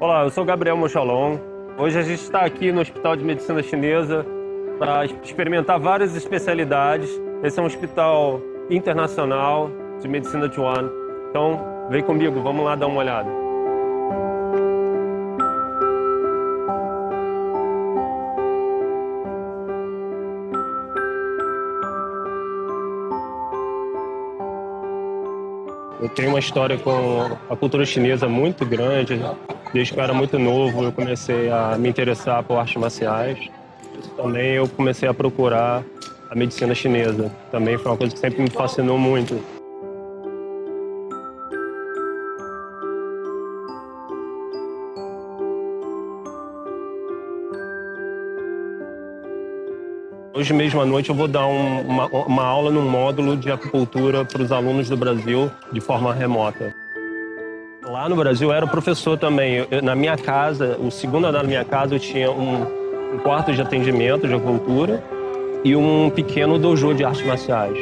Olá, eu sou Gabriel Mochalon. Hoje a gente está aqui no Hospital de Medicina Chinesa para experimentar várias especialidades. Esse é um hospital internacional de medicina de Yuan. Então, vem comigo, vamos lá dar uma olhada. Eu tenho uma história com a cultura chinesa muito grande. Desde que eu era muito novo, eu comecei a me interessar por artes marciais. Também eu comecei a procurar a medicina chinesa. Também foi uma coisa que sempre me fascinou muito. Hoje mesmo à noite eu vou dar uma aula num módulo de acupuntura para os alunos do Brasil de forma remota. Lá no Brasil eu era professor também. Na minha casa, o segundo andar da minha casa, eu tinha um quarto de atendimento de acupuntura e um pequeno dojo de artes marciais.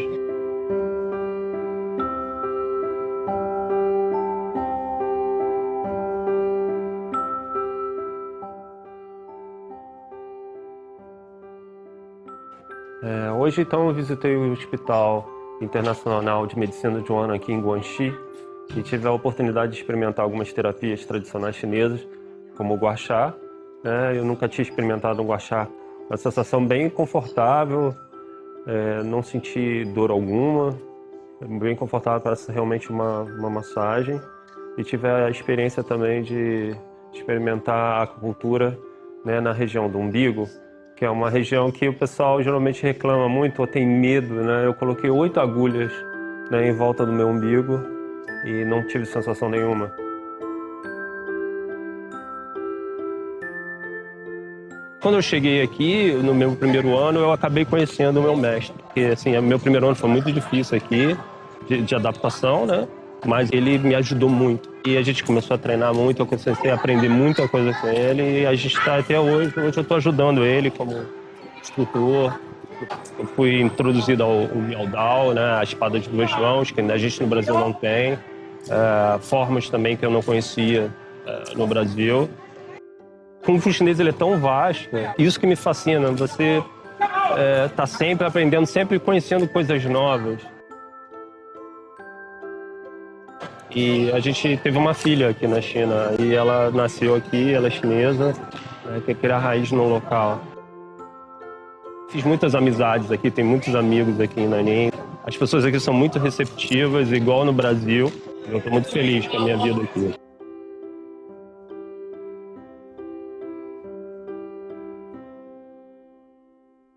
Hoje, então, eu visitei o Hospital Internacional de Medicina de Yuan aqui em Guangxi e tive a oportunidade de experimentar algumas terapias tradicionais chinesas, como o Gua Sha. Eu nunca tinha experimentado um Gua Sha. Uma sensação bem confortável, não senti dor alguma, bem confortável, parece realmente uma massagem. E tive a experiência também de experimentar a acupuntura, na região do umbigo, que é uma região que o pessoal geralmente reclama muito ou tem medo, Eu coloquei 8 agulhas, em volta do meu umbigo e não tive sensação nenhuma. Quando eu cheguei aqui, no meu primeiro ano, eu acabei conhecendo o meu mestre. Porque, assim, o meu primeiro ano foi muito difícil aqui, de adaptação, Mas ele me ajudou muito. E a gente começou a treinar muito, eu comecei a aprender muita coisa com ele. E a gente está até hoje. Hoje eu estou ajudando ele como instrutor. Eu fui introduzido ao Miaodao, a espada de duas mãos, que a gente no Brasil não tem. Formas também que eu não conhecia no Brasil. O Kung Fu chinês ele é tão vasto. Isso que me fascina. Você está sempre aprendendo, sempre conhecendo coisas novas. E a gente teve uma filha aqui na China e ela nasceu aqui, ela é chinesa, quer criar raiz no local. Fiz muitas amizades aqui, tenho muitos amigos aqui em Nanning. As pessoas aqui são muito receptivas, igual no Brasil. Eu estou muito feliz com a minha vida aqui.